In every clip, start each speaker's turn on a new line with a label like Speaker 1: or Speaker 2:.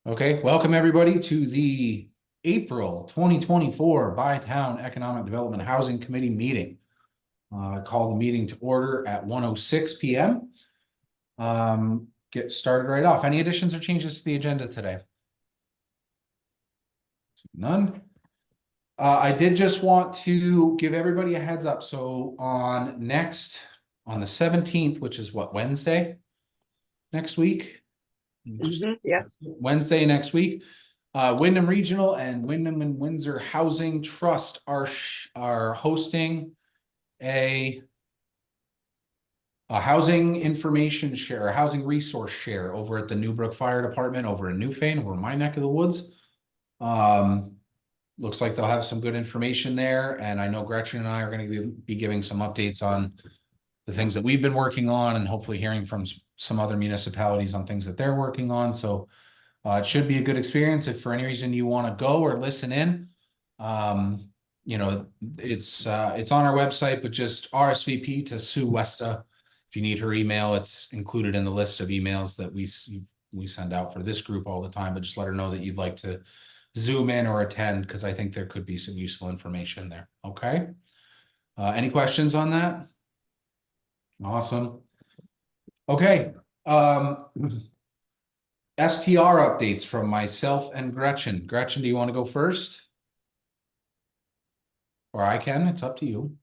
Speaker 1: Okay, welcome everybody to the April 2024 Bytown Economic Development Housing Committee meeting. Call the meeting to order at 1:06 p.m. Get started right off. Any additions or changes to the agenda today? None. I did just want to give everybody a heads up. So on the 17th, which is what, Wednesday next week?
Speaker 2: Yes.
Speaker 1: Wednesday next week. Wyndham Regional and Wyndham and Windsor Housing Trust are hosting a housing information share, a housing resource share over at the Newbrook Fire Department over in Newfane, over my neck of the woods. Looks like they'll have some good information there, and I know Gretchen and I are going to be giving some updates on the things that we've been working on, and hopefully hearing from some other municipalities on things that they're working on. So it should be a good experience. If for any reason you want to go or listen in, it's on our website, but just RSVP to Sue Westa. If you need her email, it's included in the list of emails that we send out for this group all the time, but just let her know that you'd like to Zoom in or attend, because I think there could be some useful information there. Okay. Any questions on that? Awesome. Okay. STR updates from myself and Gretchen. Gretchen, do you want to go first? Or I can, it's up to you.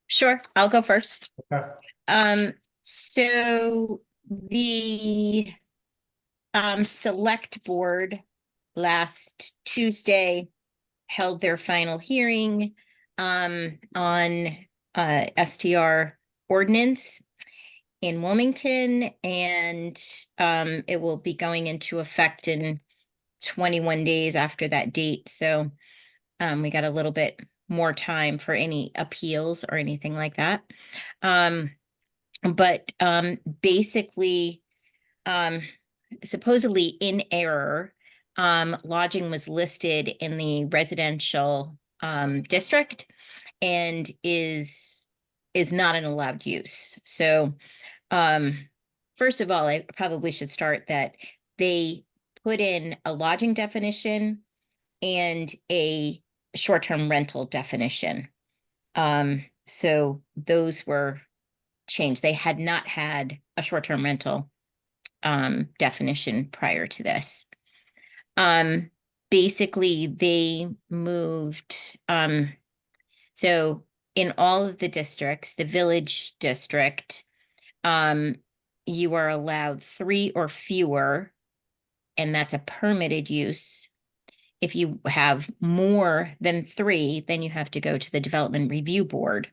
Speaker 3: Sure, I'll go first.
Speaker 1: Okay.
Speaker 3: So the select board last Tuesday held their final hearing on STR ordinance in Wilmington, and it will be going into effect in 21 days after that date. So we got a little bit more time for any appeals or anything like that. But basically, supposedly in error, lodging was listed in the residential district and is not an allowed use. So first of all, I probably should start that they put in a lodging definition and a short-term rental definition. So those were changed. They had not had a short-term rental definition prior to this. Basically, they moved, so in all of the districts, the village district, you are allowed 3 or fewer, and that's a permitted use. If you have more than 3, then you have to go to the Development Review Board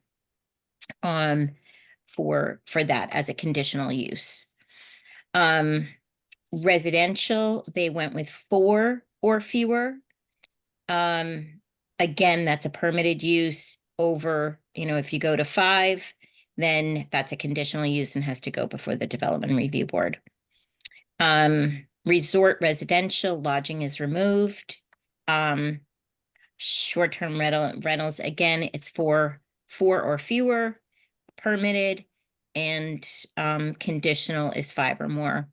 Speaker 3: for that as a conditional use. Residential, they went with 4 or fewer. Again, that's a permitted use. Over, if you go to 5, then that's a conditional use and has to go before the Development Review Board. Resort residential lodging is removed. Short-term rentals, again, it's 4 or fewer, permitted, and conditional is 5 or more.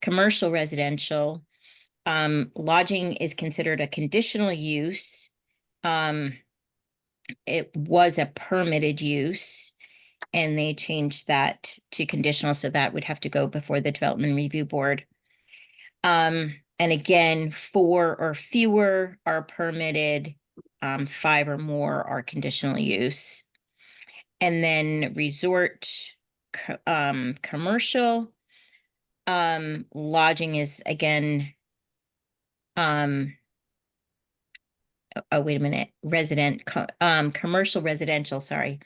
Speaker 3: Commercial residential, lodging is considered a conditional use. It was a permitted use, and they changed that to conditional, so that would have to go before the Development Review Board. And again, 4 or fewer are permitted, 5 or more are conditional use. And then resort, commercial, lodging is again, oh, wait a minute, commercial residential, sorry,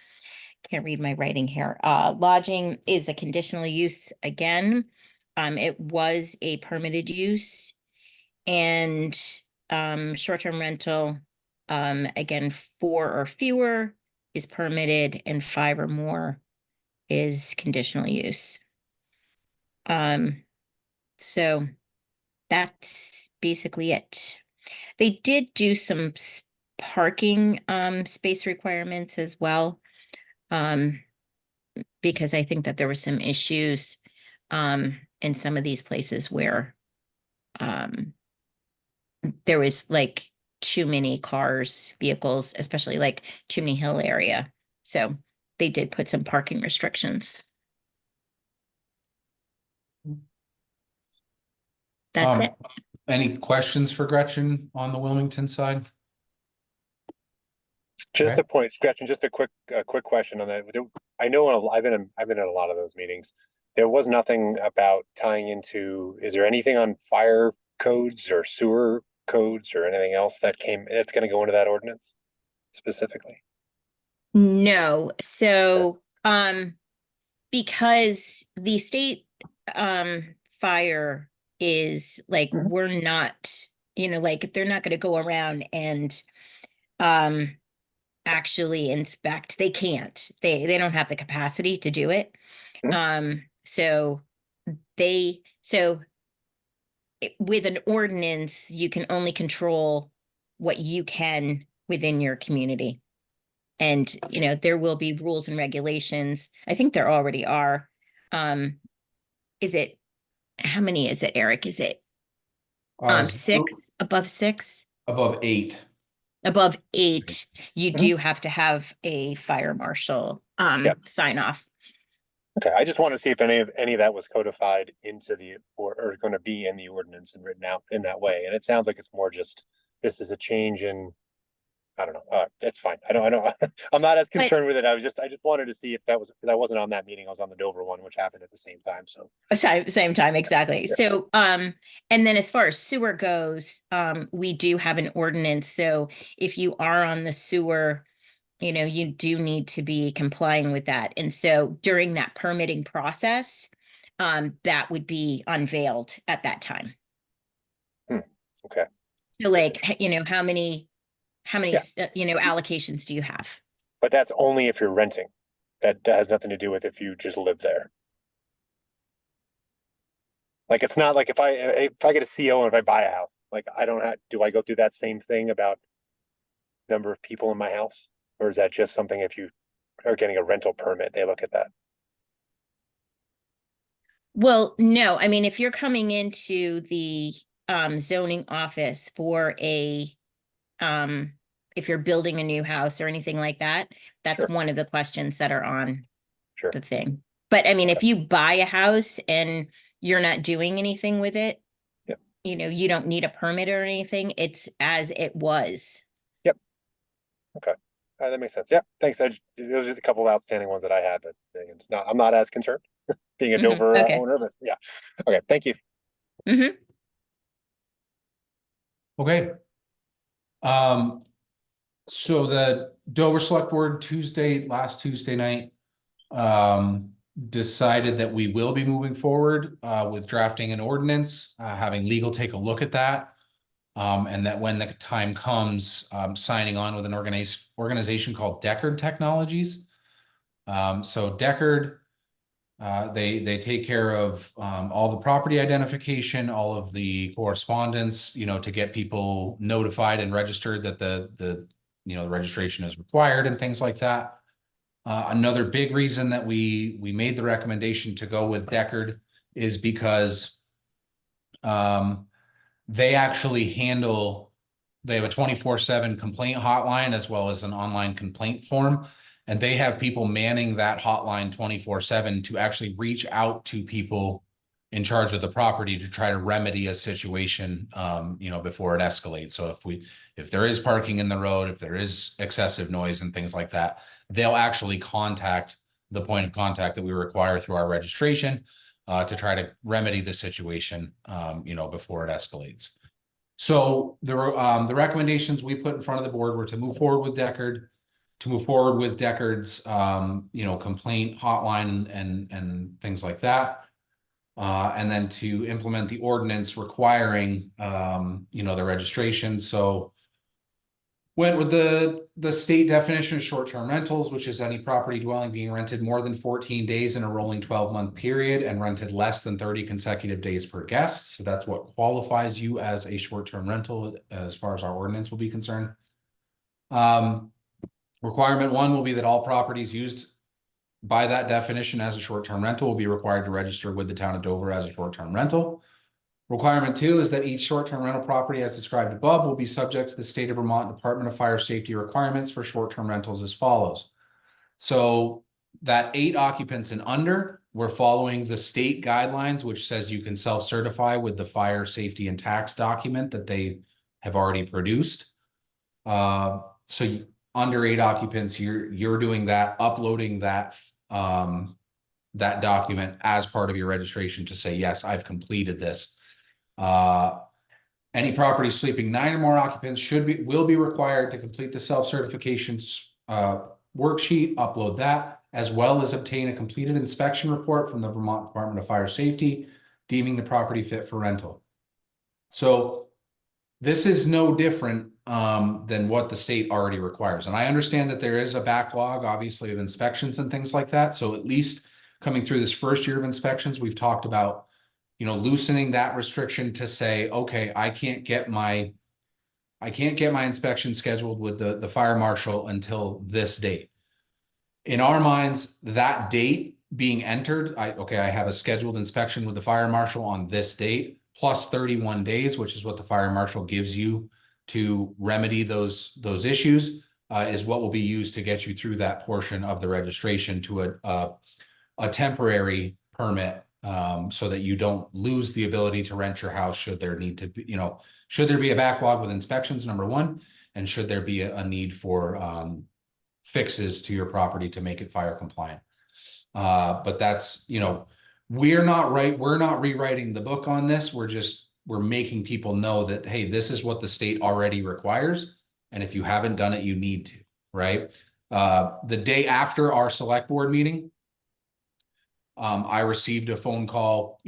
Speaker 3: can't read my writing here. Lodging is a conditional use again. It was a permitted use. And short-term rental, again, 4 or fewer is permitted, and 5 or more is conditional use. So that's basically it. They did do some parking space requirements as well, because I think that there were some issues in some of these places where there was like too many cars, vehicles, especially like Chimney Hill area. So they did put some parking restrictions. That's it.
Speaker 1: Any questions for Gretchen on the Wilmington side?
Speaker 4: Just
Speaker 1: Okay.
Speaker 4: a point, Gretchen, just a quick question on that. I know I've been in a lot of those meetings. There was nothing about tying into, is there anything on fire codes or sewer codes or anything else that's gonna go into that ordinance specifically?
Speaker 3: No, so because the state fire is like
Speaker 4: Mhm.
Speaker 3: we're not, like they're not going to go around and um actually inspect. They can't. They don't have the capacity to do it.
Speaker 4: Mhm.
Speaker 3: So with an ordinance, you can only control what you can within your community. And, there will be rules and regulations. I think there already are. Is it, how many is it, Eric? Is it six, above six?
Speaker 1: Above 8.
Speaker 3: Above 8, you
Speaker 4: Mhm.
Speaker 3: do have to have a fire marshal
Speaker 4: Yep.
Speaker 3: sign off.
Speaker 4: Okay, I just want to see if any of that was codified into or going to be in the ordinance and written out in that way. And it sounds like it's more just, this is a change in, I don't know. That's fine. I don't. I'm not as concerned with it. I just wanted to see if that was, because I wasn't on that meeting. I was on the Dover one, which happened at the same time. So
Speaker 3: Same time, exactly.
Speaker 4: Yeah.
Speaker 3: So, and then as far as sewer goes, we do have an ordinance. So if you are on the sewer, you do need to be complying with that. And so during that permitting process, that would be unveiled at that time.
Speaker 4: Okay.
Speaker 3: So like, how many,
Speaker 4: Yeah.
Speaker 3: allocations do you have?
Speaker 4: But that's only if you're renting. That has nothing to do with if you just live there. Like, it's not like if I get a CO and if I buy a house, like do I go through that same thing about number of people in my house? Or is that just something if you are getting a rental permit, they look at that?
Speaker 3: Well, no, I mean, if you're coming into the zoning office for if you're building a new house or anything like that, that's
Speaker 4: Sure.
Speaker 3: one of the questions that are on
Speaker 4: Sure.
Speaker 3: the thing. But I mean, if you buy a house and you're not doing anything with it,
Speaker 4: Yep.
Speaker 3: You don't need a permit or anything. It's as it was.
Speaker 4: Okay. That makes sense. Yeah, thanks. Those are a couple of outstanding ones that I had, but I'm not as concerned being a
Speaker 3: Mhm,
Speaker 4: Dover
Speaker 3: okay.
Speaker 4: owner, but yeah. Okay, thank you.
Speaker 3: Hmm.
Speaker 1: Okay. So the Dover Select Board last Tuesday night, decided that we will be moving forward with drafting an ordinance, having legal take a look at that. And that when the time comes, signing on with an organization called Deckard Technologies. So Deckard, they take care of all the property identification, all of the correspondence, to get people notified and registered that the registration is required and things like that. Another big reason that we made the recommendation to go with Deckard is because they actually they have a 24/7 complaint hotline as well as an online complaint form. And they have people manning that hotline 24/7 to actually reach out to people in charge of the property to try to remedy a situation, before it escalates. So if there is parking in the road, if there is excessive noise and things like that, they'll actually contact the point of contact that we require through our registration to try to remedy the situation, before it escalates. So the recommendations we put in front of the board were to move forward with Deckard, Deckard's complaint hotline and things like that. And then to implement the ordinance requiring the registration. So went with the state definition of short-term rentals, which is any property dwelling being rented more than 14 days in a rolling 12-month period and rented less than 30 consecutive days per guest. So that's what qualifies you as a short-term rental as far as our ordinance will be concerned. Requirement 1 will be that all properties used by that definition as a short-term rental will be required to register with the town of Dover as a short-term rental. Requirement 2 is that each short-term rental property as described above will be subject to the state of Vermont Department of Fire Safety requirements for short-term rentals as follows. So that 8 occupants and under, we're following the state guidelines, which says you can self-certify with the fire safety and tax document that they have already produced. Under 8 occupants, you're doing that, uploading that that document as part of your registration to say, yes, I've completed this. Any property sleeping 9 or more occupants will be required to complete the self-certification worksheet, upload that, as well as obtain a completed inspection report from the Vermont Department of Fire Safety, deeming the property fit for rental. So this is no different than what the state already requires. And I understand that there is a backlog, obviously, of inspections and things like that. So at least coming through this first year of inspections, we've talked about, you know, loosening that restriction to say, okay, I can't get my inspection scheduled with the fire marshal until this date. In our minds, that date being entered, I have a scheduled inspection with the fire marshal on this date, plus 31 days, which is what the fire marshal gives you to remedy those issues, is what will be used to get you through that portion of the registration to a temporary permit, so that you don't lose the ability to rent your house should there need to be, should there be a backlog with inspections, number one, and should there be a need for fixes to your property to make it fire compliant. But that's, we're not rewriting the book on this. We're making people know that, hey, this is what the state already requires. And if you haven't done it, you need to, right? The day after our select board meeting, I received a phone call,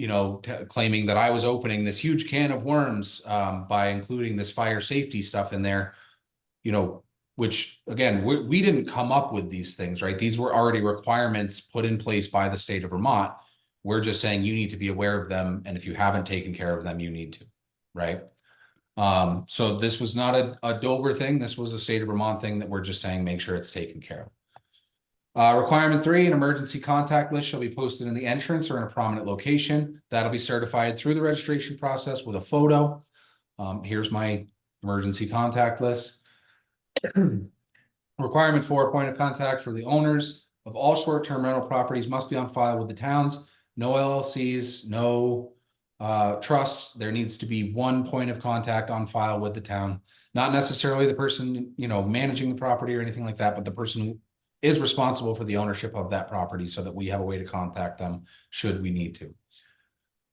Speaker 1: claiming that I was opening this huge can of worms by including this fire safety stuff in there, which again, we didn't come up with these things, right? These were already requirements put in place by the state of Vermont. We're just saying you need to be aware of them. And if you haven't taken care of them, you need to, right? So this was not a Dover thing. This was a state of Vermont thing that we're just saying, make sure it's taken care of. Requirement 3, an emergency contact list shall be posted in the entrance or in a prominent location. That'll be certified through the registration process with a photo. Here's my emergency contact list. Requirement 4, point of contact for the owners of all short-term rental properties must be on file with the towns. No LLCs, no trusts. There needs to be one point of contact on file with the town. Not necessarily the person, managing the property or anything like that, but the person who is responsible for the ownership of that property so that we have a way to contact them should we need to.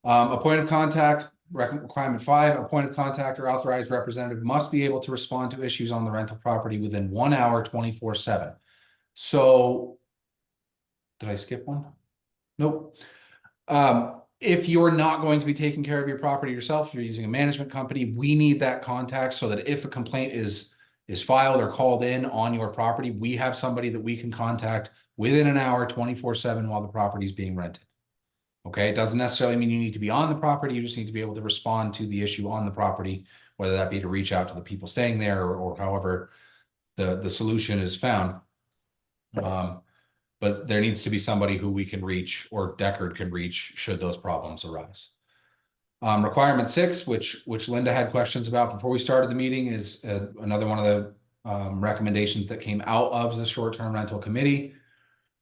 Speaker 1: A point of contact, requirement 5, a point of contact or authorized representative must be able to respond to issues on the rental property within 1 hour, 24/7. So, did I skip one? Nope. If you're not going to be taking care of your property yourself, you're using a management company, we need that contact so that if a complaint is filed or called in on your property, we have somebody that we can contact within an hour, 24/7 while the property is being rented. Okay, it doesn't necessarily mean you need to be on the property. You just need to be able to respond to the issue on the property, whether that be to reach out to the people staying there or however the solution is found. But there needs to be somebody who we can reach or Deckard can reach should those problems arise. Requirement 6, which Linda had questions about before we started the meeting, is another one of the recommendations that came out of the short-term rental committee,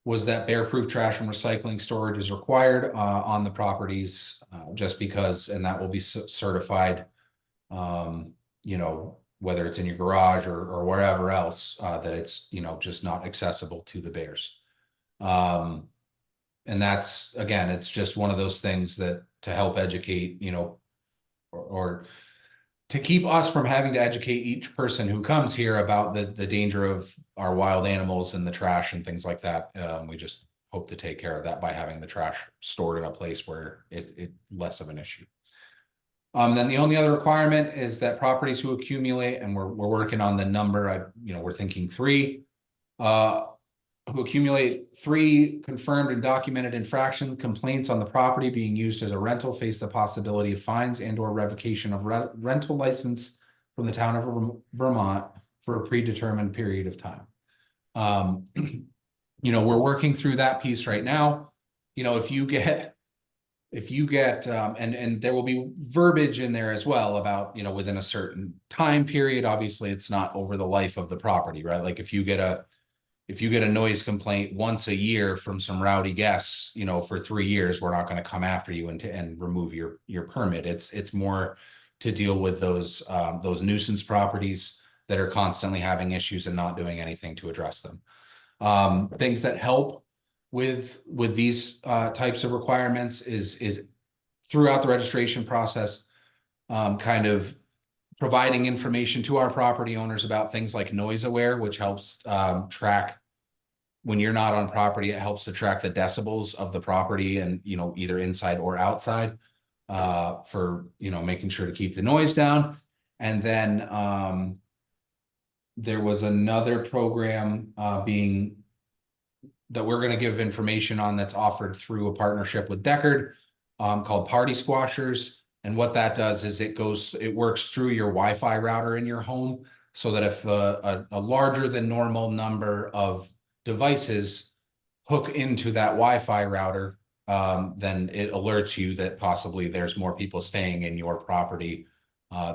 Speaker 1: was that bear-proof trash and recycling storage is required on the properties, just because, and that will be certified, whether it's in your garage or wherever else, that it's, just not accessible to the bears. And that's, again, it's just one of those things that to help educate, or to keep us from having to educate each person who comes here about the danger of our wild animals and the trash and things like that. We just hope to take care of that by having the trash stored in a place where it's less of an issue. Then the only other requirement is that properties who accumulate, and we're working on the number, we're thinking 3, who accumulate 3 confirmed and documented infraction complaints on the property being used as a rental face the possibility of fines and or revocation of rental license from the town of Vermont for a predetermined period of time. We're working through that piece right now. If you get if you get, and there will be verbiage in there as well about, you know, within a certain time period, obviously it's not over the life of the property, right? Like if you get a noise complaint once a year from some rowdy guests, you know, for 3 years, we're not going to come after you and remove your permit. It's more to deal with those nuisance properties that are constantly having issues and not doing anything to address them. Things that help with these types of requirements is throughout the registration process, kind of providing information to our property owners about things like noise aware, which helps track when you're not on property. It helps to track the decibels of the property and, you know, either inside or outside, for, you know, making sure to keep the noise down. And then there was another program that we're going to give information on that's offered through a partnership with Deckard, called Party Squashers. And what that does is it works through your Wi-Fi router in your home, so that if a larger than normal number of devices hook into that Wi-Fi router, then it alerts you that possibly there's more people staying in your property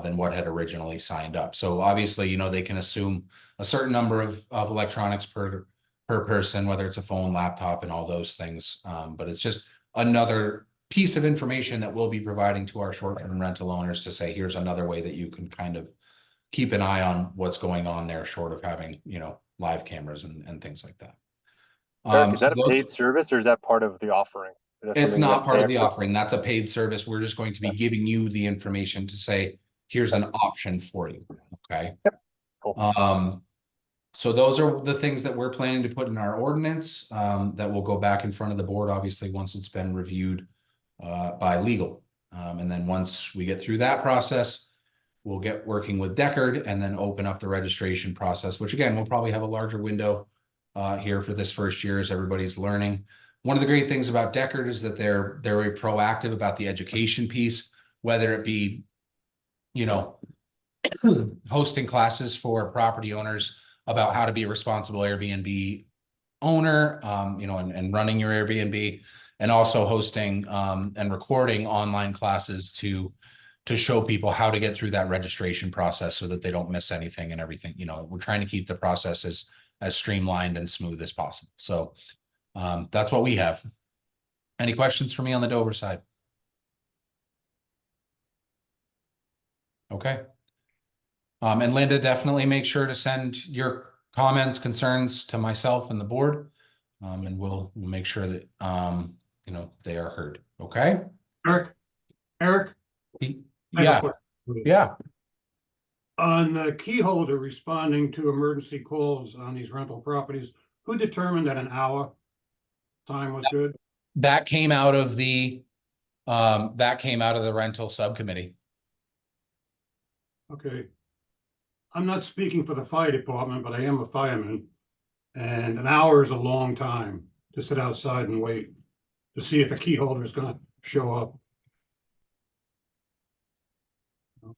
Speaker 1: than what had originally signed up. So obviously, you know, they can assume a certain number of electronics per person, whether it's a phone, laptop, and all those things. But it's just another piece of information that we'll be providing to our short-term rental owners to say, here's another way that you can kind of keep an eye on what's going on there, short of having, you know, live cameras and things like that.
Speaker 4: Eric, is that a
Speaker 1: so
Speaker 4: paid service or is that part of the offering? Is that
Speaker 1: it's
Speaker 4: something you
Speaker 1: not
Speaker 4: have to
Speaker 1: part
Speaker 4: pay
Speaker 1: of the
Speaker 4: extra?
Speaker 1: offering. That's a paid service. We're just going to be giving you the information to say, here's an option for you. Okay.
Speaker 4: Yep. Cool.
Speaker 1: So those are the things that we're planning to put in our ordinance, that will go back in front of the board, obviously, once it's been reviewed by legal. And then once we get through that process, we'll get working with Deckard and then open up the registration process, which again, we'll probably have a larger window here for this first year as everybody's learning. One of the great things about Deckard is that they're very proactive about the education piece, whether it be, you know, hosting classes for property owners about how to be a responsible Airbnb owner, you know, and running your Airbnb, and also hosting and recording online classes to show people how to get through that registration process so that they don't miss anything and everything. You know, we're trying to keep the process as streamlined and smooth as possible. So that's what we have. Any questions for me on the Dover side? Okay. And Linda, definitely make sure to send your comments, concerns to myself and the board. And we'll make sure that, you know, they are heard. Okay.
Speaker 5: Eric, I have a
Speaker 1: Yeah.
Speaker 5: question for you.
Speaker 1: Yeah.
Speaker 5: On the key holder responding to emergency calls on these rental properties, who determined that an hour time was good?
Speaker 1: That came out of the rental subcommittee.
Speaker 5: Okay. I'm not speaking for the fire department, but I am a fireman. And an hour is a long time to sit outside and wait to see if a key holder is gonna show up.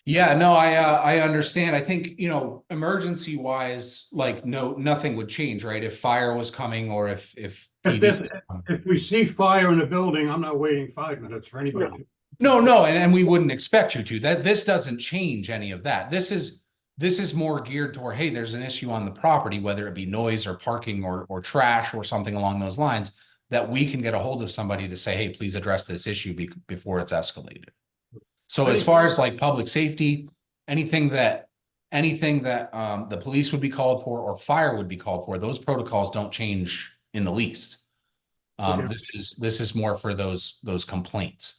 Speaker 1: Yeah, no, I understand. I think, you know, emergency wise, like nothing would change, right? If fire was coming or if
Speaker 5: If we see fire in a building, I'm not waiting 5 minutes for anybody.
Speaker 1: No, and we wouldn't expect you to. This doesn't change any of that. This is more geared toward, hey, there's an issue on the property, whether it be noise or parking or trash or something along those lines, that we can get a hold of somebody to say, hey, please address this issue before it's escalated. So as far as like public safety, anything that the police would be called for or fire would be called for, those protocols don't change in the least.
Speaker 5: Okay.
Speaker 1: This is more for those complaints.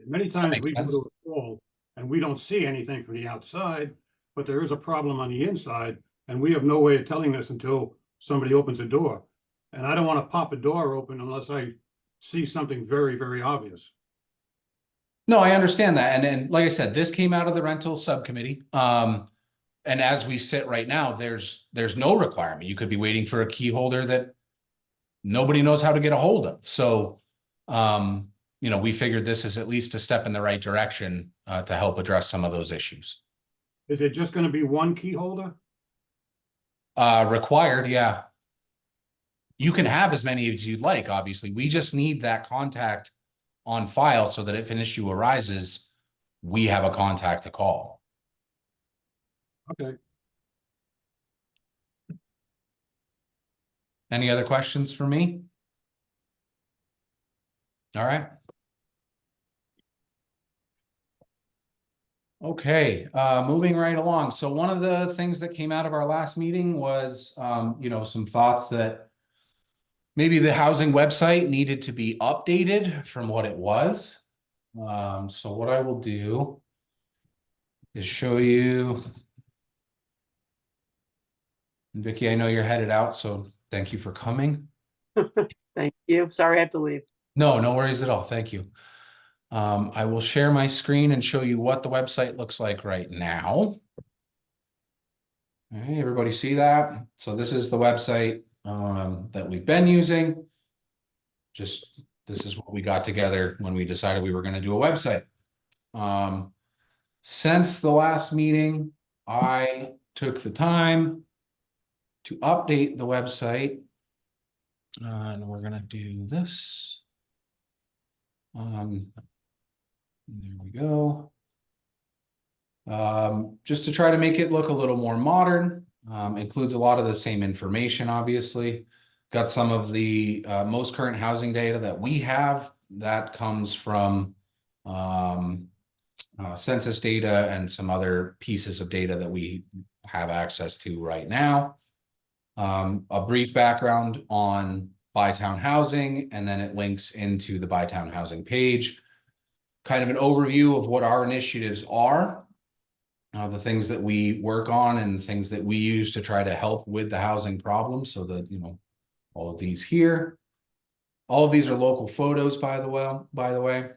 Speaker 5: Many
Speaker 1: Does that
Speaker 5: times
Speaker 1: make
Speaker 5: we go
Speaker 1: sense?
Speaker 5: to a call and we don't see anything from the outside, but there is a problem on the inside, and we have no way of telling this until somebody opens a door. And I don't want to pop a door open unless I see something very, very obvious.
Speaker 1: No, I understand that. And like I said, this came out of the rental subcommittee. And as we sit right now, there's no requirement. You could be waiting for a key holder that nobody knows how to get a hold of. So, you know, we figured this is at least a step in the right direction to help address some of those issues.
Speaker 5: Is it just going to be one key holder?
Speaker 1: Required, yeah. You can have as many as you'd like, obviously. We just need that contact on file so that if an issue arises, we have a contact to call.
Speaker 5: Okay.
Speaker 1: Any other questions for me? All right. Okay, moving right along. So one of the things that came out of our last meeting was, some thoughts that maybe the housing website needed to be updated from what it was. So what I will do is show you. Vicky, I know you're headed out, so thank you for coming.
Speaker 2: Thank you. Sorry I have to leave.
Speaker 1: No, no worries at all. Thank you. I will share my screen and show you what the website looks like right now. All right, everybody see that? So this is the website that we've been using. Just this is what we got together when we decided we were going to do a website. Since the last meeting, I took the time to update the website. And we're going to do this. There we go. Just to try to make it look a little more modern, includes a lot of the same information, obviously. Got some of the most current housing data that we have that comes from census data and some other pieces of data that we have access to right now. A brief background on Bytown Housing, and then it links into the Bytown Housing page. Kind of an overview of what our initiatives are, the things that we work on and things that we use to try to help with the housing problem. So that, all of these here, all of these are local photos, by the way.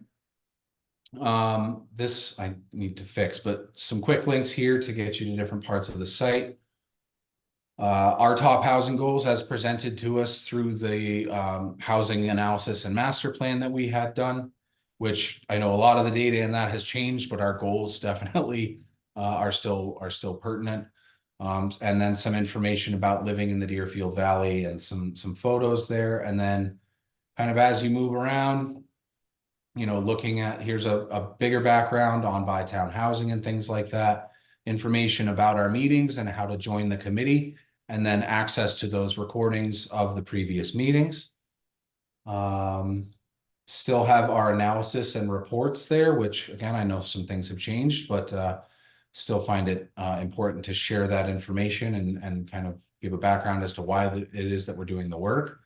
Speaker 1: This I need to fix, but some quick links here to get you to different parts of the site. Our top housing goals as presented to us through the housing analysis and master plan that we had done, which I know a lot of the data in that has changed, but our goals definitely are still pertinent. And then some information about living in the Deerfield Valley and some photos there. And then kind of as you move around, looking at, here's a bigger background on Bytown Housing and things like that, information about our meetings and how to join the committee, and then access to those recordings of the previous meetings. Still have our analysis and reports there, which again, I know some things have changed, but still find it important to share that information and kind of give a background as to why it is that we're doing the work.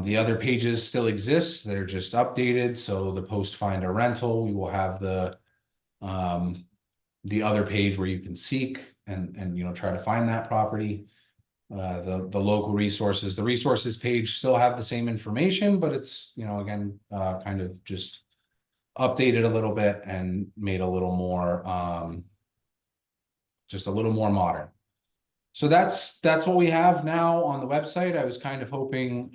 Speaker 1: The other pages still exist. They're just updated. So the post find a rental, we will have the other page where you can seek and try to find that property. The local resources, the resources page still have the same information, but it's, again, kind of just updated a little bit and made a little more, just a little more modern. So that's what we have now on the website. I was kind of hoping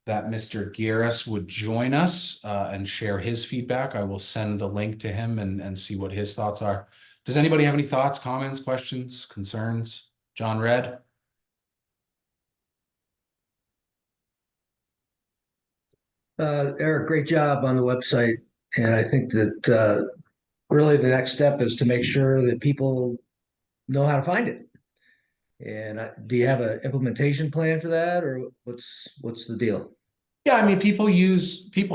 Speaker 1: that Mr. Garris would join us and share his feedback. I will send the link to him and see what his thoughts are. Does anybody have any thoughts, comments, questions, concerns? John Red?
Speaker 6: Eric, great job on the website. And I think that really the next step is to make sure that people know how to find it. And do you have an implementation plan for that, or what's the deal?
Speaker 1: Yeah, I mean, people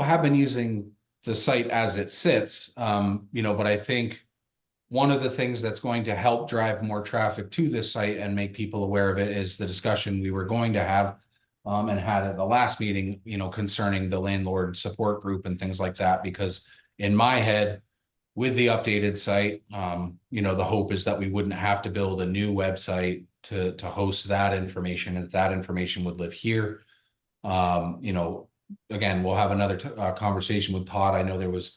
Speaker 1: have been using the site as it sits, but I think one of the things that's going to help drive more traffic to this site and make people aware of it is the discussion we were going to have and had at the last meeting, concerning the landlord support group and things like that. Because in my head, with the updated site, the hope is that we wouldn't have to build a new website to host that information, and that information would live here. Again, we'll have another conversation with Todd. I know there was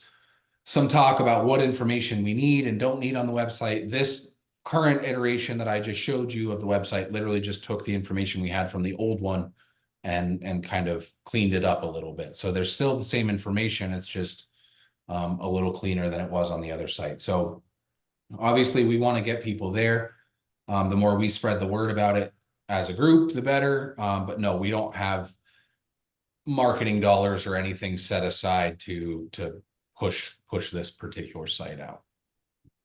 Speaker 1: some talk about what information we need and don't need on the website. This current iteration that I just showed you of the website literally just took the information we had from the old one and kind of cleaned it up a little bit. So there's still the same information. It's just a little cleaner than it was on the other site. So obviously we want to get people there. The more we spread the word about it as a group, the better. But no, we don't have marketing dollars or anything set aside to push this particular site out.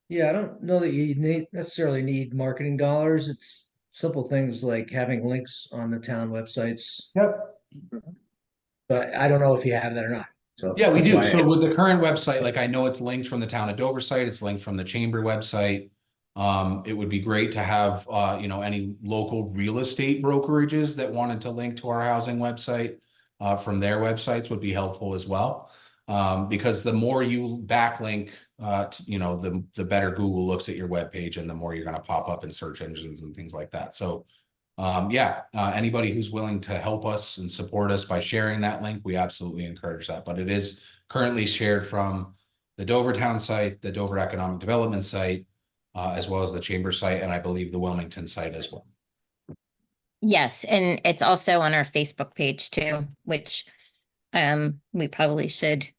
Speaker 6: Yeah, I don't know that you necessarily need marketing dollars. It's simple things like having links on the town websites,
Speaker 1: Yep.
Speaker 6: but I don't know if you have that or not. So
Speaker 1: Yeah, we
Speaker 6: that's
Speaker 1: do.
Speaker 6: why
Speaker 1: So with the current website, like I know it's linked from the town of Dover site, it's linked from the chamber website. It would be great to have, you know, any local real estate brokerages that wanted to link to our housing website from their websites would be helpful as well. Because the more you backlink, you know, the better Google looks at your webpage and the more you're going to pop up in search engines and things like that. So yeah, anybody who's willing to help us and support us by sharing that link, we absolutely encourage that. But it is currently shared from the Dover Town site, the Dover Economic Development site, as well as the Chamber site, and I believe the Wilmington site as well.
Speaker 3: Yes, and it's also on our Facebook page too, which we probably should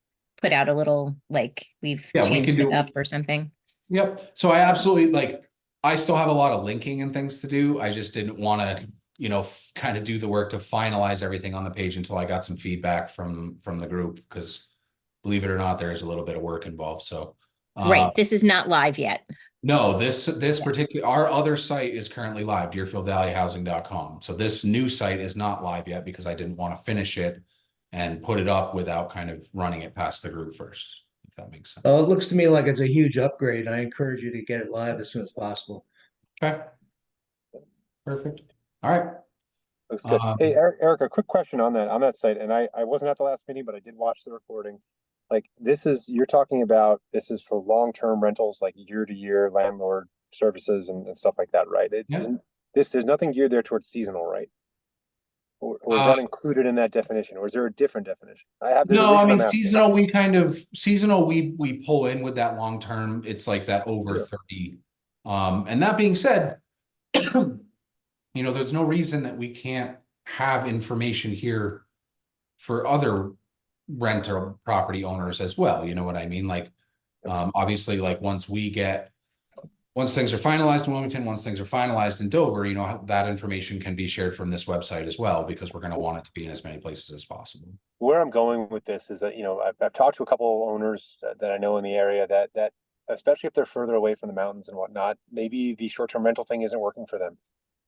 Speaker 3: put out a little, like, we've
Speaker 1: Yeah, we can
Speaker 3: changed
Speaker 1: do
Speaker 3: it up or something.
Speaker 1: Yep. So I absolutely I still have a lot of linking and things to do. I just didn't want to, you know, kind of do the work to finalize everything on the page until I got some feedback from the group, because believe it or not, there is a little bit of work involved. So
Speaker 3: Right, this is not live yet.
Speaker 1: no, this
Speaker 3: Yeah.
Speaker 1: particular, our other site is currently live, DeerfieldValleyHousing.com. So this new site is not live yet because I didn't want to finish it and put it up without kind of running it past the group first, if that makes sense.
Speaker 6: it looks to me like it's a huge upgrade. I encourage you to get it live as soon as possible.
Speaker 1: Okay. Perfect. All right.
Speaker 4: Looks good. Hey, Eric, a quick question on that site, and I wasn't at the last meeting, but I did watch the recording. Like, you're talking about, this is for long-term rentals, like year-to-year landlord services and stuff like that, right?
Speaker 1: Yeah.
Speaker 4: There's nothing geared there towards seasonal, right? Or is that included in that definition, or is there a different definition? There's a
Speaker 1: No, I
Speaker 4: reason
Speaker 1: mean,
Speaker 4: I'm asking.
Speaker 1: seasonal, we pull in with that long term. It's like that over
Speaker 4: Sure.
Speaker 1: 30. And that being said, you know, there's no reason that we can't have information here for other rental property owners as well. You know what I mean? Like, obviously, like once things are finalized in Wilmington, once things are finalized in Dover, you know, that information can be shared from this website as well, because we're going to want it to be in as many places as possible.
Speaker 4: Where I'm going with this is that, you know, I've talked to a couple of owners that I know in the area that especially if they're further away from the mountains and whatnot, maybe the short-term rental thing isn't working for them.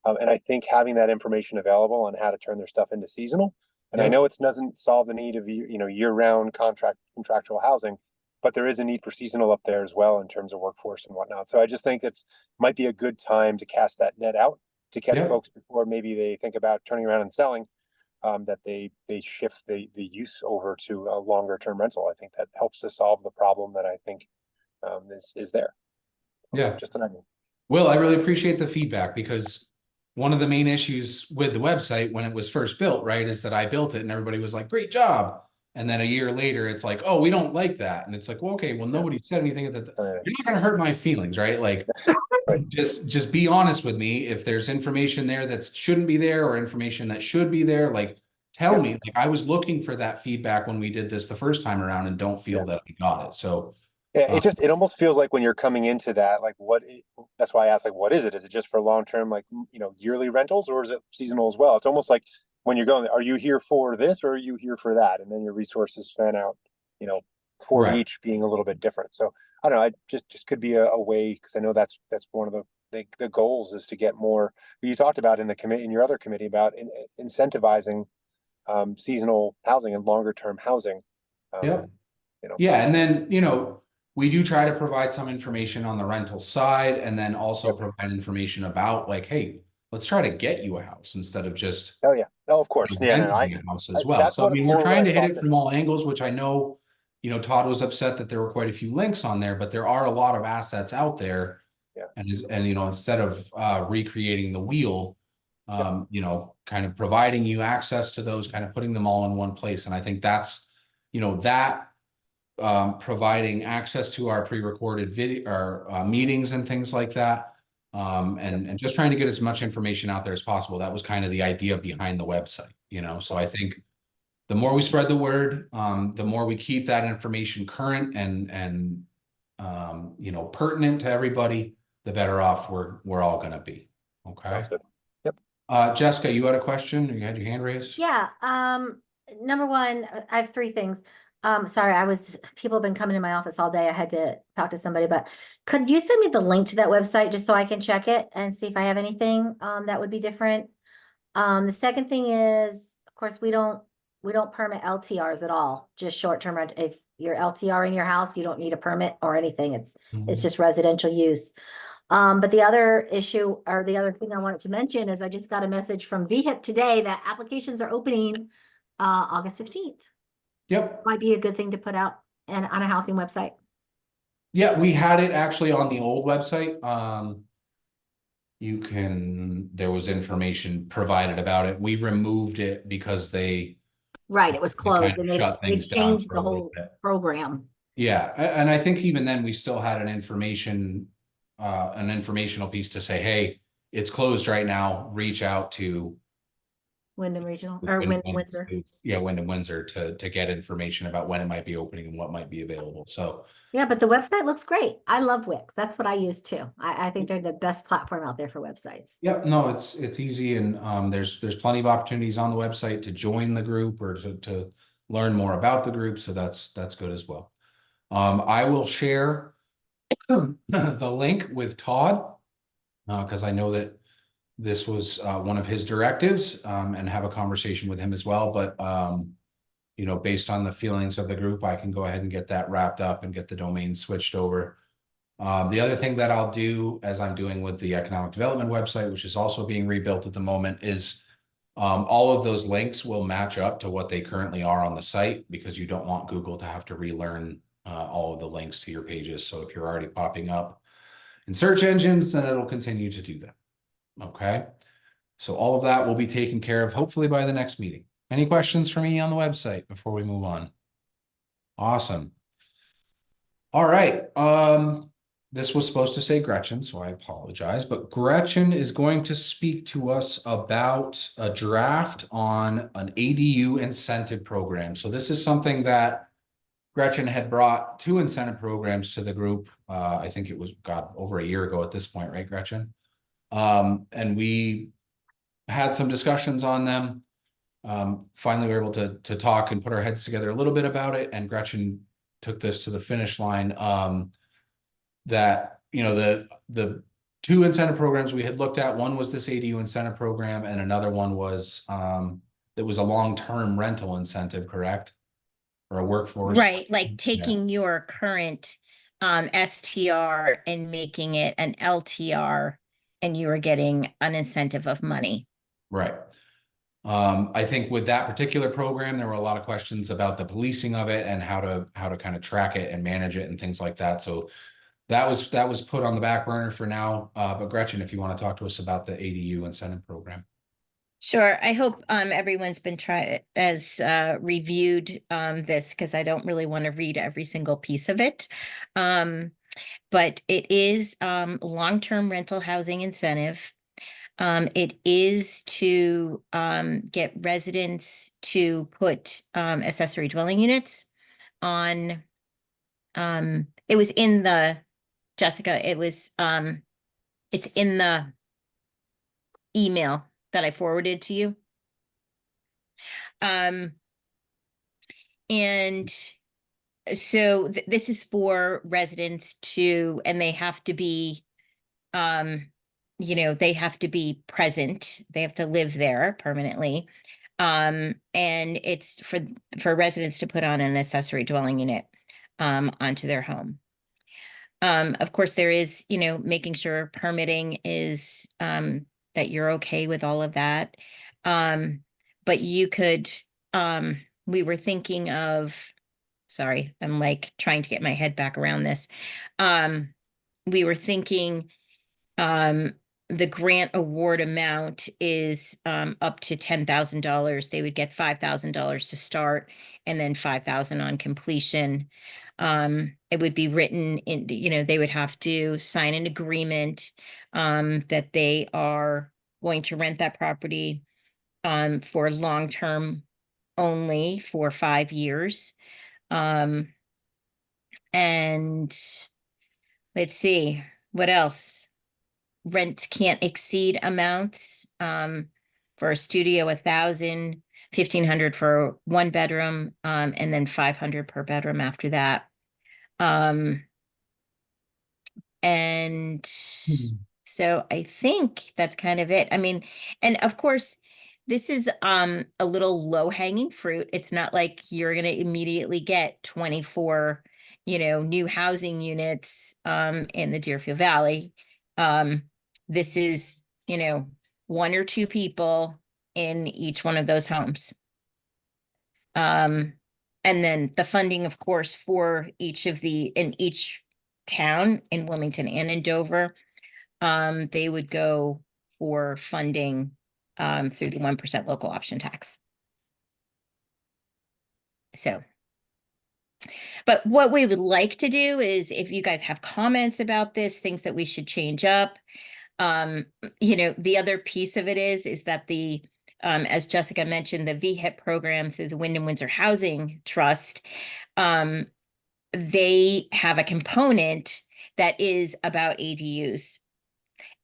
Speaker 4: And I think having that information available on how to turn their stuff into seasonal, and I know it doesn't solve the need of, you know, year-round contractual housing, but there is a need for seasonal up there as well in terms of workforce and whatnot. So I just think might be a good time to cast that net out to catch folks before maybe they think about turning around and selling, that they shift the use over to a longer term rental. I think that helps to solve the problem that I think is there.
Speaker 1: Yeah.
Speaker 4: Just an idea.
Speaker 1: Will, I really appreciate the feedback, because one of the main issues with the website when it was first built, right, is that I built it and everybody was like, great job. And then a year later, it's like, oh, we don't like that. And it's like, well, okay, well, nobody said anything at the you're not going to hurt my feelings, right? Like,
Speaker 4: Right.
Speaker 1: just be honest with me. If there's information there that shouldn't be there or information that should be there, like, tell me. Like, I was looking for that feedback when we did this the first time around and don't feel that I got it. So
Speaker 4: yeah, it almost feels like when you're coming into that, like that's why I asked, like, what is it? Is it just for long-term, like, you know, yearly rentals, or is it seasonal as well? It's almost like when you're going, are you here for this or are you here for that? And then your resources fan out, you know, for each being a little bit different. So I don't know, I just could be a way, because I know that's one of the goals is to get more. You talked about in your other committee about incentivizing seasonal housing and longer term housing. You know.
Speaker 1: Yeah, and then, you know, we do try to provide some information on the rental side, and then also provide information about, like, hey, let's try to get you a house instead of just
Speaker 4: of course,
Speaker 1: renting a house as well. So I mean, we're trying to hit it from all angles, which I know, you know, Todd was upset that there were quite a few links on there, but there are a lot of assets out there. And you know, instead of recreating the wheel, you know, kind of providing you access to those, kind of putting them all in one place. And I think that's, you know, that providing access to our pre-recorded video or meetings and things like that, and just trying to get as much information out there as possible. That was kind of the idea behind the website, you know. So I think the more we spread the word, the more we keep that information current and you know, pertinent to everybody, the better off we're all going to be. Okay.
Speaker 4: Yep.
Speaker 1: Jessica, you had a question? You had your hand raised?
Speaker 7: Yeah. Number one, I have three things. Sorry, people have been coming in my office all day. I had to talk to somebody, but could you send me the link to that website just so I can check it and see if I have anything, that would be different? The second thing is, of course, we don't permit LTRs at all, just short-term rent. If you're LTR in your house, you don't need a permit or anything. It's just residential use. But the other issue or the other thing I wanted to mention is I just got a message from VHIP today that applications are opening August 15th.
Speaker 1: Yep.
Speaker 7: Might be a good thing to put out and on a housing website.
Speaker 1: Yeah, we had it actually on the old website. There was information provided about it. We removed it because they
Speaker 7: Right, it was
Speaker 1: kind
Speaker 7: closed
Speaker 1: of
Speaker 7: and
Speaker 1: shut
Speaker 7: they
Speaker 1: things down
Speaker 7: changed
Speaker 1: for
Speaker 7: the
Speaker 1: a little
Speaker 7: whole
Speaker 1: bit.
Speaker 7: program.
Speaker 1: Yeah, and I think even then we still had an informational piece to say, hey, it's closed right now. Reach out to
Speaker 7: Wyndham Regional or Windsor.
Speaker 1: Yeah, Wyndham Windsor to get information about when it might be opening and what might be available. So
Speaker 7: Yeah, but the website looks great. I love Wix. That's what I use too. I think they're the best platform out there for websites.
Speaker 1: yeah, no, it's easy, and there's plenty of opportunities on the website to join the group or to learn more about the group. So that's good as well. I will share the link with Todd because I know that this was one of his directives, and have a conversation with him as well. But you know, based on the feelings of the group, I can go ahead and get that wrapped up and get the domain switched over. The other thing that I'll do, as I'm doing with the economic development website, which is also being rebuilt at the moment, is all of those links will match up to what they currently are on the site, because you don't want Google to have to relearn all of the links to your pages. So if you're already popping up in search engines, then it'll continue to do that. Okay. So all of that will be taken care of hopefully by the next meeting. Any questions for me on the website before we move on? Awesome. All right. This was supposed to say Gretchen, so I apologize, but Gretchen is going to speak to us about a draft on an ADU incentive program. So this is something that Gretchen had brought two incentive programs to the group. I think it was over a year ago at this point, right, Gretchen? And we had some discussions on them. Finally, we were able to talk and put our heads together a little bit about it, and Gretchen took this to the finish line. That, you know, the two incentive programs we had looked at, one was this ADU incentive program, and another one was that was a long-term rental incentive, correct? Or a workforce.
Speaker 3: Right, like taking your current STR and making it an LTR, and you are getting an incentive of money.
Speaker 1: Right. I think with that particular program, there were a lot of questions about the policing of it and how to kind of track it and manage it and things like that. So that was put on the back burner for now. But Gretchen, if you want to talk to us about the ADU incentive program.
Speaker 3: Sure. I hope everyone's been reviewed this, because I don't really want to read every single piece of it. But it is long-term rental housing incentive. It is to get residents to put accessory dwelling units on. It was in the Jessica. It's in the email that I forwarded to you. And so this is for residents and they have to be, you know, they have to be present. They have to live there permanently. And it's for residents to put on an accessory dwelling unit onto their home. Of course, there is, you know, making sure permitting is that you're okay with all of that. But you could, we were thinking of, sorry, I'm like trying to get my head back around this. We were thinking the grant award amount is up to $10,000. They would get $5,000 to start and then $5,000 on completion. It would be written in, you know, they would have to sign an agreement that they are going to rent that property for long-term only for 5 years. And let's see, what else? Rent can't exceed amounts. For a studio, 1,000, 1,500 for 1 bedroom, and then 500 per bedroom after that. And so I think that's kind of it. I mean, and of course, this is a little low hanging fruit. It's not like you're going to immediately get 24, new housing units in the Deerfield Valley. This is, 1 or 2 people in each one of those homes. And then the funding, of course, for in each town in Wilmington and in Dover, they would go for funding through the 1% local option tax. So, but what we would like to do is, if you guys have comments about this, things that we should change up, the other piece of it is that as Jessica mentioned, the VHIP program through the Wyndham Windsor Housing Trust, they have a component that is about ADUs.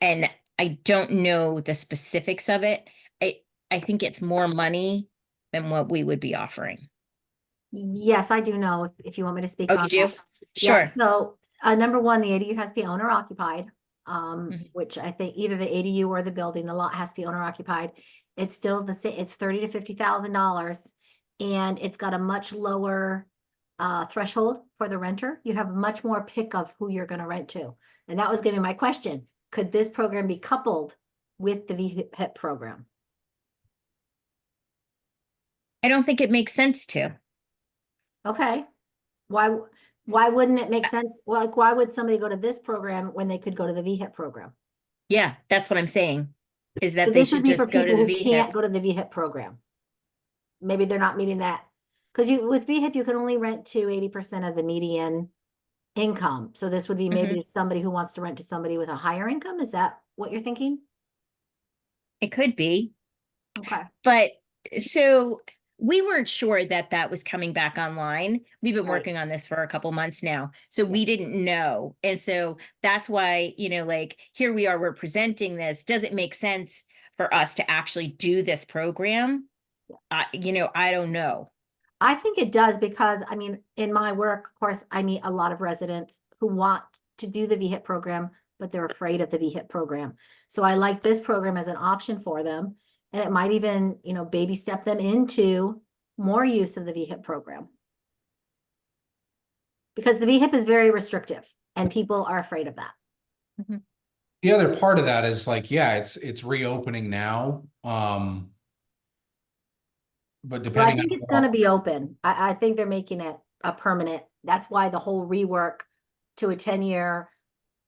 Speaker 3: And I don't know the specifics of it. I think it's more money than what we would be offering.
Speaker 7: Yes, I do know if you want me to speak
Speaker 3: Oh,
Speaker 7: on
Speaker 3: you do?
Speaker 7: that.
Speaker 3: Sure.
Speaker 7: Yeah, so number one, the ADU has to be owner occupied,
Speaker 3: Mhm.
Speaker 7: which I think either the ADU or the building, the lot has to be owner occupied. It's still the same, it's $30,000 to $50,000, and it's got a much lower threshold for the renter. You have much more pick of who you're going to rent to. And that was giving my question. Could this program be coupled with the VHIP program?
Speaker 3: I don't think it makes sense to.
Speaker 7: Okay. Why wouldn't it make sense? Well, like, why would somebody go to this program when they could go to the VHIP program?
Speaker 3: Yeah, that's what I'm saying, is that
Speaker 7: So
Speaker 3: they
Speaker 7: this would
Speaker 3: should
Speaker 7: be for
Speaker 3: just go to
Speaker 7: people
Speaker 3: the
Speaker 7: who can't
Speaker 3: VHIP.
Speaker 7: go to the VHIP program. Maybe they're not meeting that. Because with VHIP, you can only rent to 80% of the median income. So this would be maybe somebody who wants to rent to somebody with a higher income. Is that what you're thinking?
Speaker 3: It could be.
Speaker 7: Okay.
Speaker 3: But so we weren't sure that that was coming back online. We've been
Speaker 7: Right.
Speaker 3: working on this for a couple months now. So we didn't know. And so that's why, like, here we are, we're presenting this. Does it make sense for us to actually do this program? I don't know.
Speaker 7: I think it does because, I mean, in my work, of course, I meet a lot of residents who want to do the VHIP program, but they're afraid of the VHIP program. So I like this program as an option for them. And it might even, baby step them into more use of the VHIP program. Because the VHIP is very restrictive and people are afraid of that.
Speaker 1: The other part of that is like, yeah, it's reopening now. But
Speaker 7: So I
Speaker 1: depending
Speaker 7: think
Speaker 1: on
Speaker 7: it's going to be open. I think they're making it a permanent. That's why the whole rework to a 10-year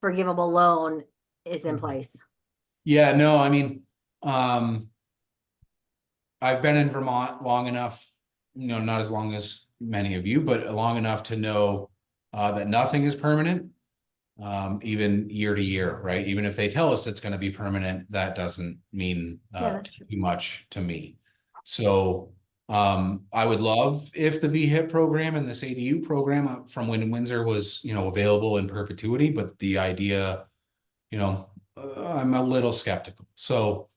Speaker 7: forgivable loan is in place.
Speaker 1: Yeah, no, I mean, I've been in Vermont long enough, not as long as many of you, but long enough to know that nothing is permanent, even year to year, right? Even if they tell us it's going to be permanent, that doesn't mean too much to me. So I would love if the VHIP program and this ADU program from Wyndham Windsor was, available in perpetuity, but the idea, I'm a little skeptical. So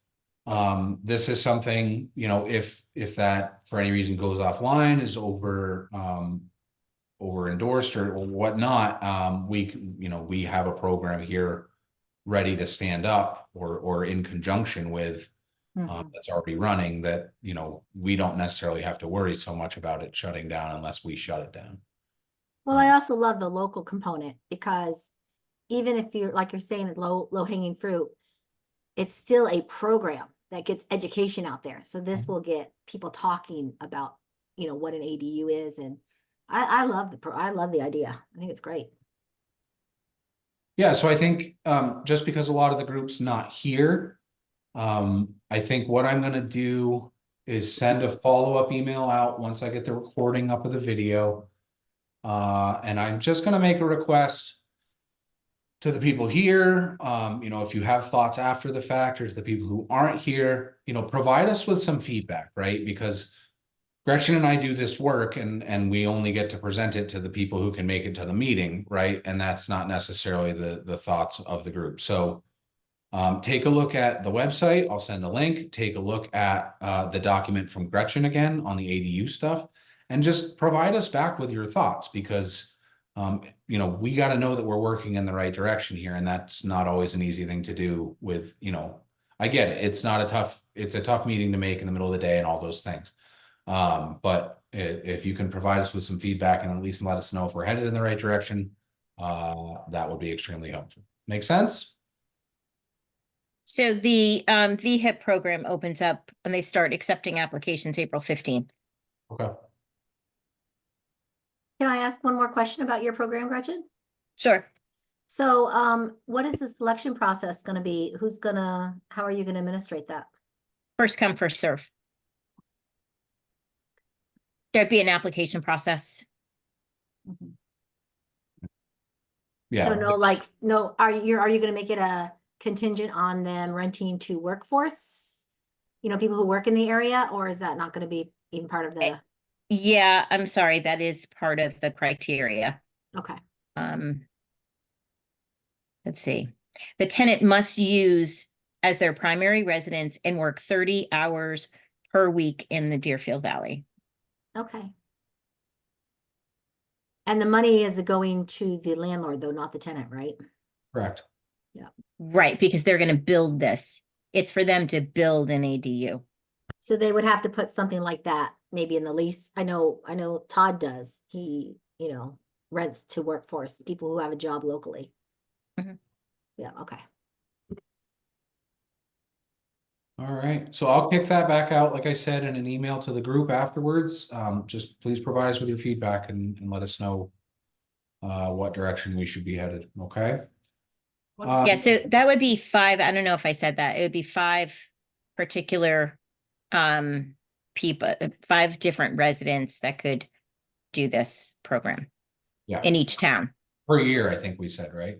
Speaker 1: this is something, if that for any reason goes offline, is over endorsed or whatnot, we have a program here ready to stand up or in conjunction with that's already running that, we don't necessarily have to worry so much about it shutting down unless we shut it down.
Speaker 7: Well, I also love the local component because even if you're, like you're saying, low hanging fruit, it's still a program that gets education out there. So this will get people talking about, what an ADU is. And I love the idea. I think it's great.
Speaker 1: Yeah, so I think just because a lot of the group's not here, I think what I'm going to do is send a follow-up email out once I get the recording up of the video. And I'm just going to make a request to the people here, if you have thoughts after the fact, or to the people who aren't here, provide us with some feedback, right? Because Gretchen and I do this work and we only get to present it to the people who can make it to the meeting, right? And that's not necessarily the thoughts of the group. So Take a look at the website. I'll send a link. Take a look at the document from Gretchen again on the ADU stuff, and just provide us back with your thoughts, because you know, we got to know that we're working in the right direction here, and that's not always an easy thing to do with, you know, I get it. It's a tough meeting to make in the middle of the day and all those things. But if you can provide us with some feedback and at least let us know if we're headed in the right direction, that would be extremely helpful. Make sense?
Speaker 3: So the VHIP program opens up and they start accepting applications April 15th.
Speaker 1: Okay.
Speaker 7: Can I ask one more question about your program, Gretchen?
Speaker 3: Sure.
Speaker 7: So, what is the selection process gonna be? How are you gonna administrate that?
Speaker 3: First come, first serve. There'd be an application process.
Speaker 1: Yeah.
Speaker 7: So are you gonna make it a contingent on them renting to workforce? You know, people who work in the area, or is that not gonna be even part of the,
Speaker 3: Yeah, I'm sorry, that is part of the criteria.
Speaker 7: okay,
Speaker 3: Let's see. The tenant must use as their primary residence and work 30 hours per week in the Deerfield Valley.
Speaker 7: okay. And the money is going to the landlord though, not the tenant, right?
Speaker 1: Correct.
Speaker 3: Right, because they're gonna build this. It's for them to build an ADU.
Speaker 7: So they would have to put something like that maybe in the lease. I know Todd does. He, rents to workforce, people who have a job locally.
Speaker 3: Mhm.
Speaker 7: Yeah, okay.
Speaker 1: All right. So I'll kick that back out, like I said, in an email to the group afterwards. Just please provide us with your feedback and let us know what direction we should be headed. Okay.
Speaker 3: Yeah, so that would be 5. I don't know if I said that. It would be 5 particular people, 5 different residents that could do this program
Speaker 1: Yeah.
Speaker 3: in each town.
Speaker 1: Per year, I think we said, right?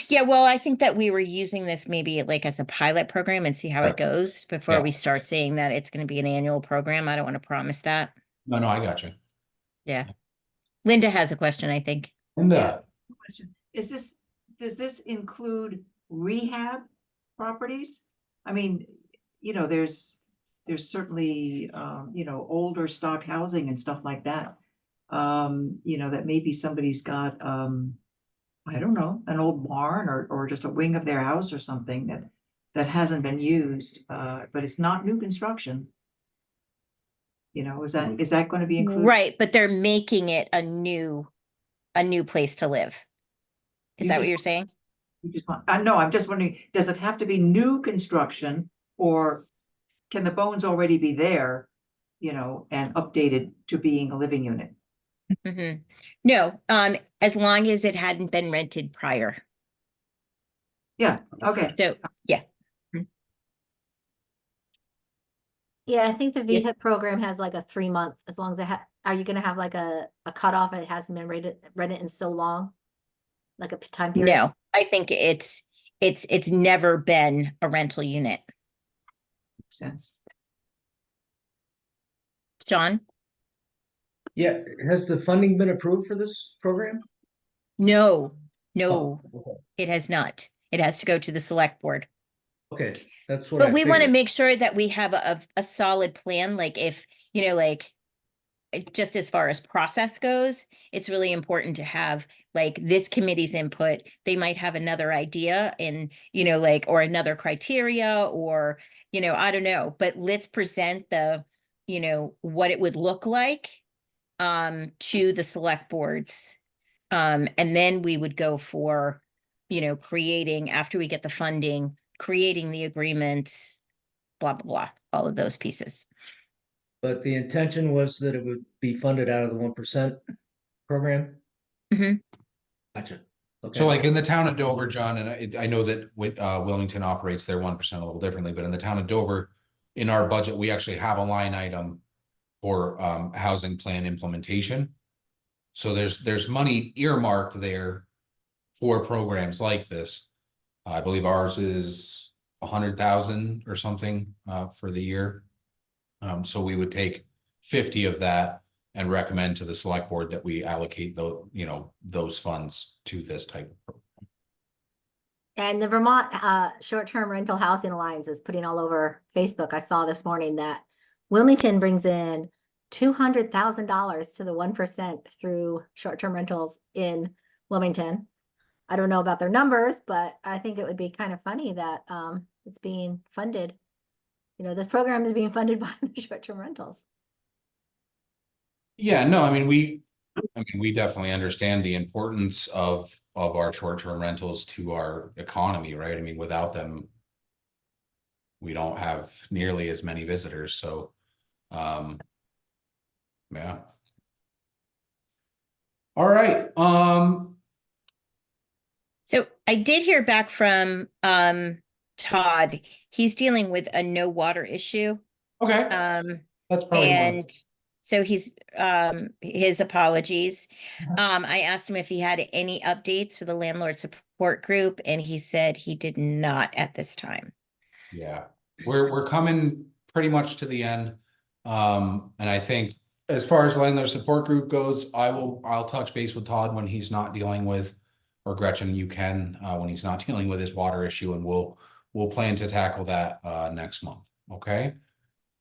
Speaker 3: Yeah, well, I think that we were using this maybe like as a pilot program and see how
Speaker 1: Right.
Speaker 3: it goes before
Speaker 1: Yeah.
Speaker 3: we start saying that it's going to be an annual program. I don't want to promise that.
Speaker 1: No, I got you.
Speaker 3: Yeah. Linda has a question, I think.
Speaker 1: And
Speaker 8: Question. Does this include rehab properties? I mean, there's certainly, older stock housing and stuff like that. That maybe somebody's got, I don't know, an old barn or just a wing of their house or something that hasn't been used, but it's not new construction. Is that going to be included?
Speaker 3: Right, but they're making it a new place to live. Is that what you're saying?
Speaker 8: You just want, no, I'm just wondering, does it have to be new construction, or can the bones already be there, and updated to being a living unit?
Speaker 3: Mm-hmm. No, as long as it hadn't been rented prior.
Speaker 8: Yeah, okay.
Speaker 3: So, yeah.
Speaker 7: Yeah, I think the
Speaker 3: Yes.
Speaker 7: VHIP program has like a 3-month, as long as are you gonna have like a cutoff? It hasn't been rented in so long? Like a time period?
Speaker 3: No, I think it's never been a rental unit.
Speaker 8: Makes sense.
Speaker 3: John?
Speaker 6: Yeah, has the funding been approved for this program?
Speaker 3: No,
Speaker 6: Oh,
Speaker 3: it has not. It has to go to the select board.
Speaker 6: okay, that's what
Speaker 3: But
Speaker 6: I
Speaker 3: we want to
Speaker 6: figured.
Speaker 3: make sure that we have a solid plan, like if, just as far as process goes, it's really important to have like this committee's input. They might have another idea and, or another criteria or, I don't know, but let's present what it would look like to the select boards. And then we would go for, creating, after we get the funding, creating the agreements, blah, blah, blah, all of those pieces.
Speaker 6: But the intention was that it would be funded out of the 1% program?
Speaker 3: Mhm.
Speaker 6: Gotcha. Okay.
Speaker 1: so like in the town of Dover, John, and I know that Wilmington operates their 1% a little differently, but in the town of Dover, in our budget, we actually have a line item for housing plan implementation. So there's money earmarked there for programs like this. I believe ours is 100,000 or something for the year. So we would take 50 of that and recommend to the select board that we allocate those funds to this type of program.
Speaker 7: And the Vermont Short-Term Rental Housing Alliance is putting all over Facebook. I saw this morning that Wilmington brings in $200,000 to the 1% through short-term rentals in Wilmington. I don't know about their numbers, but I think it would be kind of funny that it's being funded. You know, this program is being funded by the short-term rentals.
Speaker 1: Yeah, no, I mean, we definitely understand the importance of our short-term rentals to our economy, right? I mean, without them, we don't have nearly as many visitors, so yeah. All right,
Speaker 3: So I did hear back from Todd. He's dealing with a no water issue.
Speaker 1: okay, that's probably more.
Speaker 3: And so he's his apologies. I asked him if he had any updates for the landlord support group, and he said he did not at this time.
Speaker 1: Yeah, we're coming pretty much to the end. And I think as far as landlord support group goes, I'll touch base with Todd when he's not dealing with, or Gretchen, you can, when he's not dealing with his water issue, and we'll plan to tackle that next month. Okay.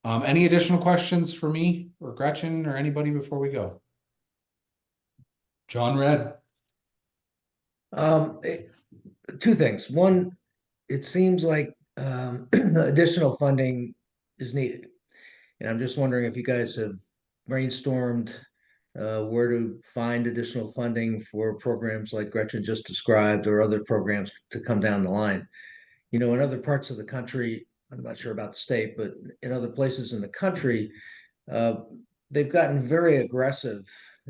Speaker 1: Any additional questions for me or Gretchen or anybody before we go? John Red.
Speaker 6: Two things. One, it seems like additional funding is needed. And I'm just wondering if you guys have brainstormed where to find additional funding for programs like Gretchen just described, or other programs to come down the line. You know, in other parts of the country, I'm not sure about the state, but in other places in the country, they've gotten very aggressive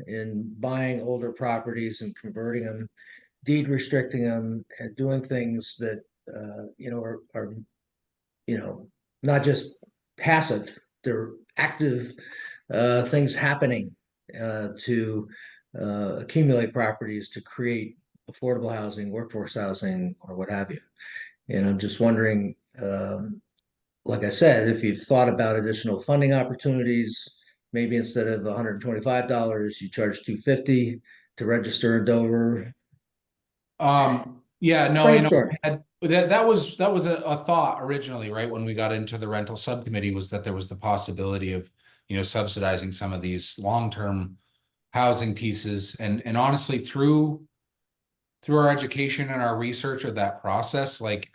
Speaker 6: in buying older properties and converting them, deed restricting them, and doing things that you know are you know not just passive; they're active things happening to accumulate properties to create affordable housing, workforce housing, or what have you. And I'm just wondering, like I said, if you've thought about additional funding opportunities, maybe instead of $125, you charge $250 to register in Dover.
Speaker 1: Yeah, no,
Speaker 6: Brainstorm.
Speaker 1: that was a thought originally, right? When we got into the rental subcommittee, was that there was the possibility of, subsidizing some of these long-term housing pieces, and honestly, through our education and our research of that process, like,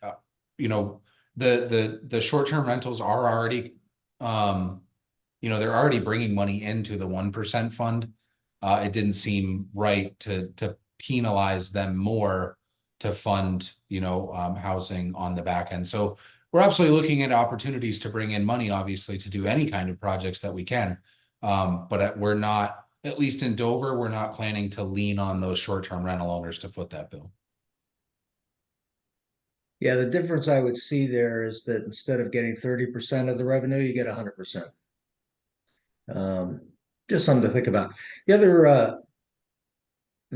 Speaker 1: the short-term rentals are already, they're already bringing money into the 1% fund. It didn't seem right to penalize them more to fund, housing on the back end. So we're absolutely looking at opportunities to bring in money, obviously, to do any kind of projects that we can. But we're not, at least in Dover, we're not planning to lean on those short-term rental owners to foot that bill.
Speaker 6: Yeah, the difference I would see there is that instead of getting 30% of the revenue, you get 100%. Just something to think about. The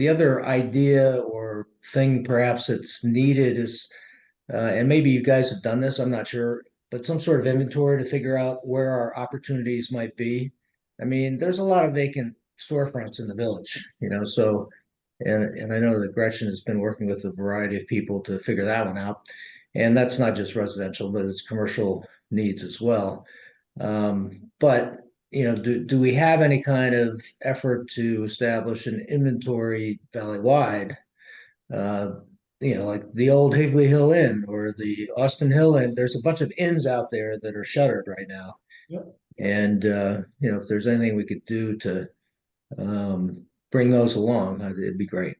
Speaker 6: other idea or thing perhaps that's needed is, and maybe you guys have done this, I'm not sure, but some sort of inventory to figure out where our opportunities might be. I mean, there's a lot of vacant storefronts in the village, so, and I know that Gretchen has been working with a variety of people to figure that one out. And that's not just residential, but it's commercial needs as well. But do we have any kind of effort to establish an inventory valley-wide? Like the old Higley Hill Inn or the Austin Hill Inn. There's a bunch of inns out there that are shuttered right now.
Speaker 1: Yep.
Speaker 6: And if there's anything we could do to bring those along, it'd be great.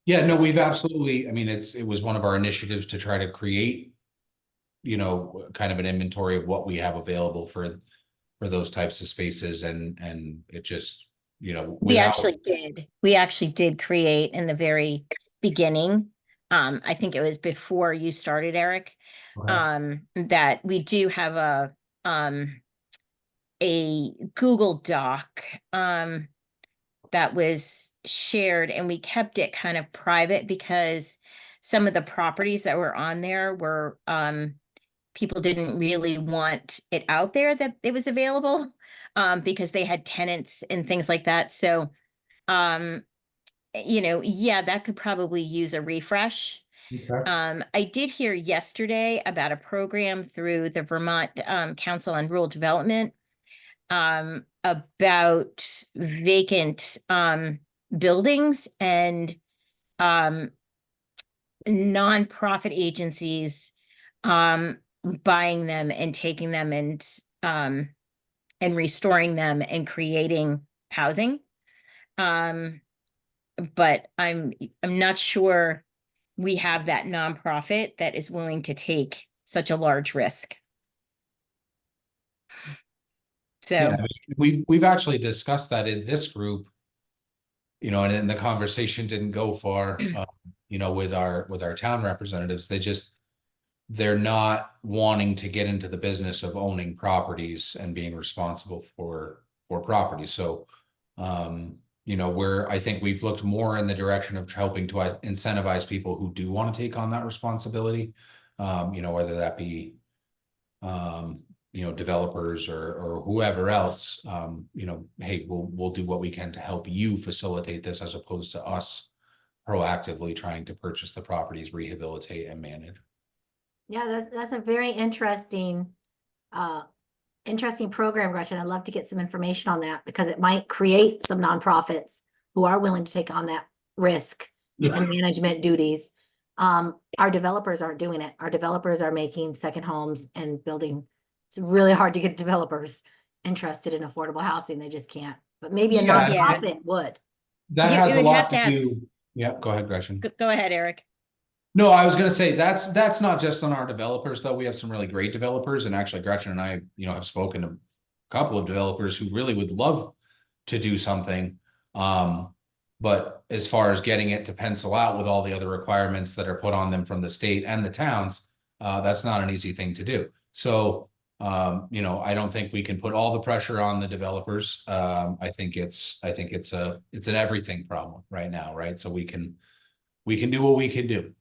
Speaker 1: Yeah, no, we've absolutely, I mean, it was one of our initiatives to try to create, kind of an inventory of what we have available for those types of spaces, and it just,
Speaker 3: We actually did create in the very beginning. I think it was before you started, Eric, that we do have a Google Doc that was shared, and we kept it kind of private because some of the properties that were on there were people didn't really want it out there that it was available because they had tenants and things like that. So yeah, that could probably use a refresh. I did hear yesterday about a program through the Vermont Council on Rural Development about vacant buildings and nonprofit agencies buying them and taking them and restoring them and creating housing. But I'm not sure we have that nonprofit that is willing to take such a large risk. So
Speaker 1: Yeah, we've actually discussed that in this group, you know, and then the conversation didn't go far, you know, with our town representatives. They're not wanting to get into the business of owning properties and being responsible for properties. So, you know, I think we've looked more in the direction of helping to incentivize people who do want to take on that responsibility. You know, whether that be, you know, developers or whoever else, you know, hey, we'll do what we can to help you facilitate this, as opposed to us proactively trying to purchase the properties, rehabilitate and manage.
Speaker 7: Yeah, that's a very interesting program, Gretchen. I'd love to get some information on that because it might create some nonprofits who are willing to take on that risk and management duties. Our developers aren't doing it. Our developers are making second homes and building. It's really hard to get developers interested in affordable housing. They just can't. But maybe a
Speaker 1: Yeah,
Speaker 7: nonprofit would.
Speaker 1: That
Speaker 3: You
Speaker 1: has a
Speaker 3: would
Speaker 1: lot
Speaker 3: have
Speaker 1: to
Speaker 3: to have
Speaker 1: do. Yeah, go ahead, Gretchen.
Speaker 3: go ahead, Eric.
Speaker 1: No, I was going to say that's not just on our developers, though. We have some really great developers, and actually Gretchen and I, you know, have spoken to a couple of developers who really would love to do something. But as far as getting it to pencil out with all the other requirements that are put on them from the state and the towns, that's not an easy thing to do. So, you know, I don't think we can put all the pressure on the developers. I think it's an everything problem right now, right? So we can do what we can do.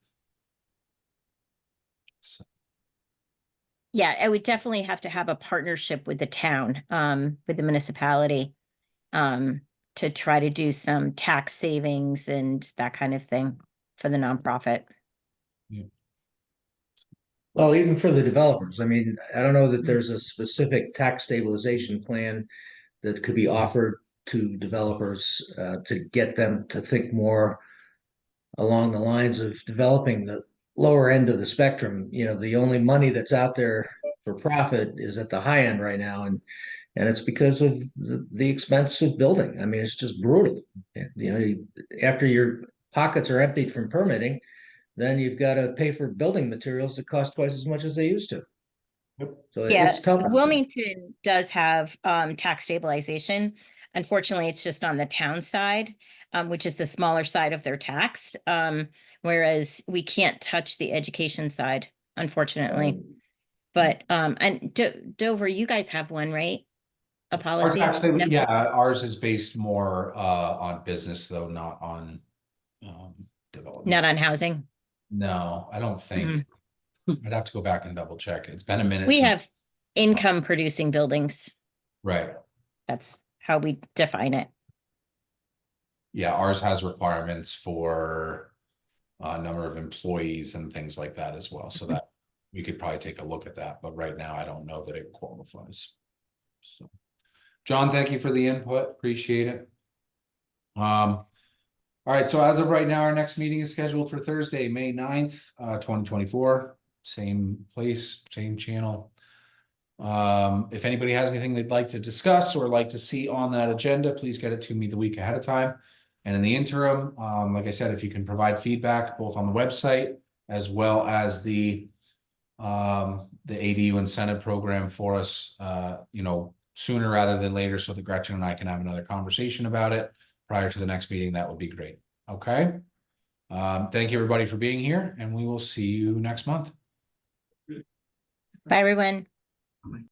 Speaker 1: So.
Speaker 3: Yeah, I would definitely have to have a partnership with the town, with the municipality, to try to do some tax savings and that kind of thing for the nonprofit.
Speaker 6: Well, even for the developers, I mean, I don't know that there's a specific tax stabilization plan that could be offered to developers to get them to think more along the lines of developing the lower end of the spectrum. You know, the only money that's out there for profit is at the high end right now, and it's because of the expense of building. I mean, it's just brutal. You know, after your pockets are emptied from permitting, then you've got to pay for building materials that cost twice as much as they used to.
Speaker 1: Yep.
Speaker 6: So
Speaker 3: Yeah,
Speaker 6: it's tough.
Speaker 3: Wilmington does have tax stabilization. Unfortunately, it's just on the town side, which is the smaller side of their tax. Whereas we can't touch the education side, unfortunately. But and Dover, you guys have one, right? A policy? No?
Speaker 1: Yeah, ours is based more on business, though, not on development.
Speaker 3: Not on housing.
Speaker 1: No, I don't think. I'd have to go back and double check. It's been a minute.
Speaker 3: We
Speaker 1: since-
Speaker 3: have income producing buildings.
Speaker 1: Right.
Speaker 3: That's how we define it.
Speaker 1: Yeah, ours has requirements for a number of employees and things like that as well. So that we could probably take a look at that. But right now, I don't know that it qualifies. So, John, thank you for the input. Appreciate it. All right, so as of right now, our next meeting is scheduled for Thursday, May 9th, 2024. Same place, same channel. If anybody has anything they'd like to discuss or like to see on that agenda, please get it to me the week ahead of time. And in the interim, like I said, if you can provide feedback both on the website as well as the ADU incentive program for us, you know, sooner rather than later, so that Gretchen and I can have another conversation about it prior to the next meeting, that would be great. Okay. Thank you, everybody, for being here, and we will see you next month.
Speaker 3: Bye, everyone.